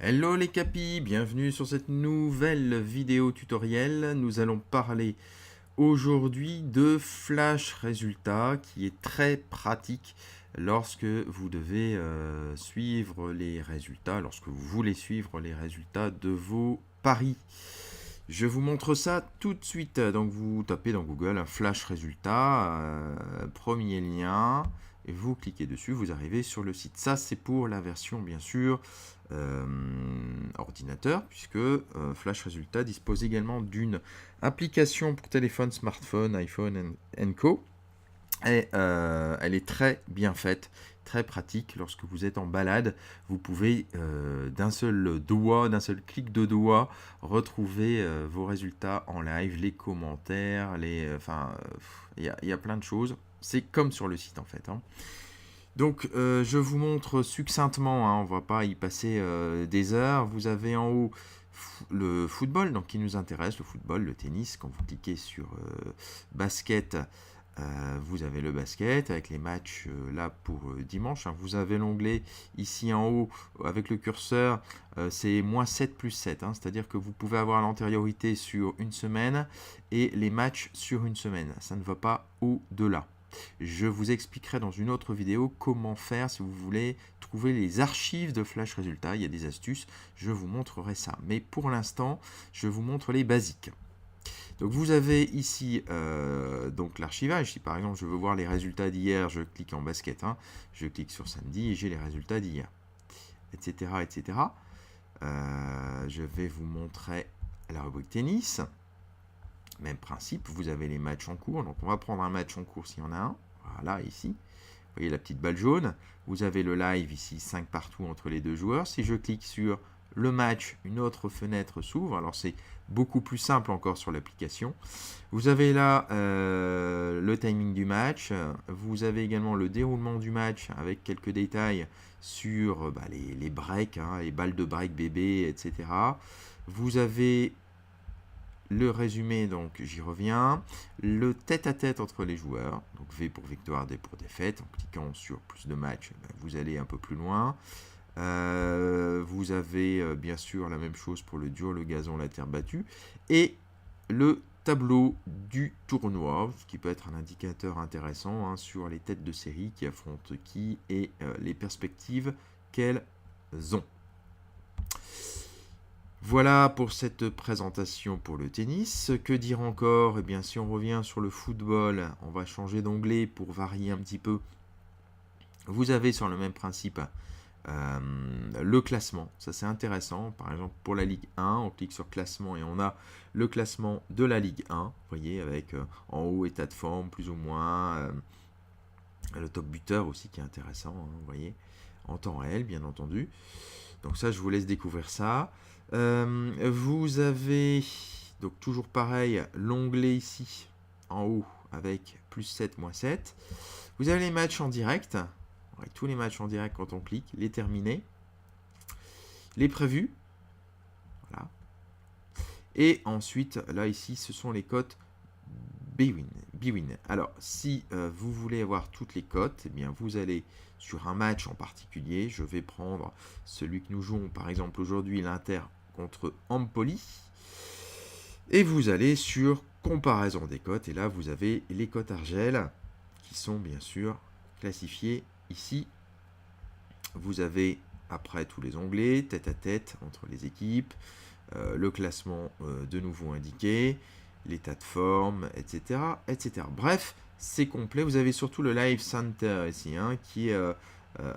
Hello les capis, bienvenue sur cette nouvelle vidéo tutoriel. Nous allons parler aujourd'hui de Flash Résultats qui est très pratique lorsque vous devez suivre les résultats, lorsque vous voulez suivre les résultats de vos paris. Je vous montre ça tout de suite. Donc vous tapez dans Google un Flash Résultats, premier lien, et vous cliquez dessus, vous arrivez sur le site. Ça c'est pour la version bien sûr ordinateur, puisque Flash Résultats dispose également d'une application pour téléphone, smartphone, iPhone & Co. Et elle est très bien faite, très pratique. Lorsque vous êtes en balade, vous pouvez d'un seul clic de doigt, retrouver vos résultats en live, les commentaires, il y a plein de choses. C'est comme sur le site en fait. Donc je vous montre succinctement, on ne va pas y passer des heures. Vous avez en haut le football, donc qui nous intéresse, le football, le tennis. Quand vous cliquez sur basket, vous avez le basket avec les matchs là pour dimanche. Vous avez l'onglet ici en haut avec le curseur, c'est -7 plus 7. C'est-à-dire que vous pouvez avoir l'antériorité sur une semaine et les matchs sur une semaine. Ça ne va pas au-delà. Je vous expliquerai dans une autre vidéo comment faire si vous voulez trouver les archives de Flash Résultats. Il y a des astuces, je vous montrerai ça. Mais pour l'instant, je vous montre les basiques. Donc vous avez ici donc l'archivage. Si par exemple je veux voir les résultats d'hier, je clique en basket. Je clique sur samedi et j'ai les résultats d'hier, etc. etc. Je vais vous montrer la rubrique tennis. Même principe, vous avez les matchs en cours. Donc on va prendre un match en cours s'il y en a un. Voilà, ici. Vous voyez la petite balle jaune. Vous avez le live ici, 5 partout entre les deux joueurs. Si je clique sur le match, une autre fenêtre s'ouvre. Alors c'est beaucoup plus simple encore sur l'application. Vous avez là le timing du match. Vous avez également le déroulement du match avec quelques détails sur les breaks, les balles de break bébé, etc. Vous avez le résumé, donc j'y reviens, le tête-à-tête entre les joueurs, donc V pour victoire, D pour défaite. En cliquant sur plus de matchs, vous allez un peu plus loin. Vous avez bien sûr la même chose pour le dur, le gazon, la terre battue, et le tableau du tournoi, ce qui peut être un indicateur intéressant sur les têtes de série qui affrontent qui et les perspectives qu'elles ont. Voilà pour cette présentation pour le tennis. Que dire encore? Eh bien, si on revient sur le football, on va changer d'onglet pour varier un petit peu. Vous avez sur le même principe le classement. Ça, c'est intéressant. Par exemple, pour la Ligue 1, on clique sur classement et on a le classement de la Ligue 1. Vous voyez, avec en haut état de forme, plus ou moins. Le top buteur aussi qui est intéressant. Vous voyez, en temps réel, bien entendu. Donc ça, je vous laisse découvrir ça. Vous avez, donc toujours pareil, l'onglet ici, en haut, avec +7, -7. Vous avez les matchs en direct, avec tous les matchs en direct quand on clique, les terminés, les prévus, voilà. Et ensuite, là, ici, ce sont les cotes Bwin. Alors, si vous voulez avoir toutes les cotes, eh bien, vous allez sur un match en particulier. Je vais prendre celui que nous jouons, par exemple, aujourd'hui, l'Inter contre Empoli. Et vous allez sur comparaison des cotes. Et là, vous avez les cotes Argel qui sont bien sûr classifiées ici. Vous avez après tous les onglets, tête à tête entre les équipes, le classement de nouveau indiqué, l'état de forme, etc., etc. Bref, c'est complet. Vous avez surtout le Live Center ici, qui est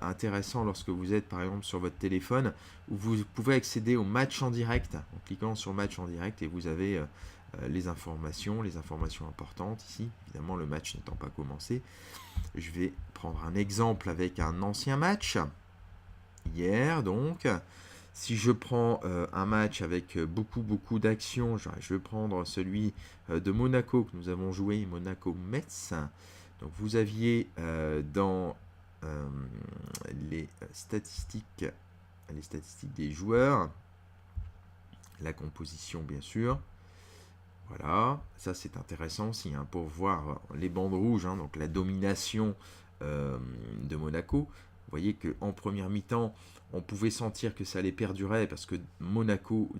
intéressant lorsque vous êtes par exemple sur votre téléphone, où vous pouvez accéder au match en direct en cliquant sur match en direct et vous avez les informations importantes ici. Évidemment, le match n'étant pas commencé. Je vais prendre un exemple avec un ancien match. Hier, donc, si je prends un match avec beaucoup d'actions, je vais prendre celui de Monaco que nous avons joué, Monaco-Metz. Donc vous aviez dans les statistiques des joueurs, la composition bien sûr. Voilà, ça c'est intéressant aussi pour voir les bandes rouges, donc la domination de Monaco. Vous voyez qu'en première mi-temps, on pouvait sentir que ça allait perdurer parce que Monaco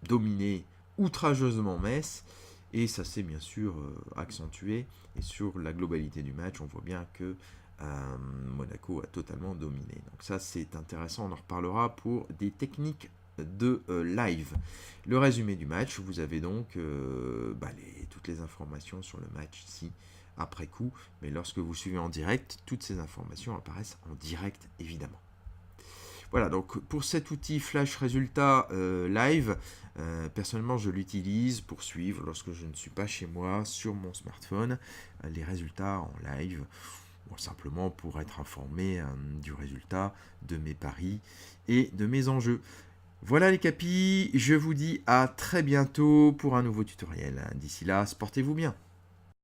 dominait outrageusement Metz. Et ça s'est bien sûr accentué. Et sur la globalité du match, on voit bien que Monaco a totalement dominé. Donc ça, c'est intéressant. On en reparlera pour des techniques de live. Le résumé du match, vous avez donc toutes les informations sur le match ici après coup. Mais lorsque vous suivez en direct, toutes ces informations apparaissent en direct évidemment. Voilà, donc pour cet outil Flash Résultat Live, personnellement je l'utilise pour suivre lorsque je ne suis pas chez moi sur mon smartphone les résultats en live, simplement pour être informé du résultat de mes paris et de mes enjeux. Voilà les capis, je vous dis à très bientôt pour un nouveau tutoriel. D'ici là, portez-vous bien.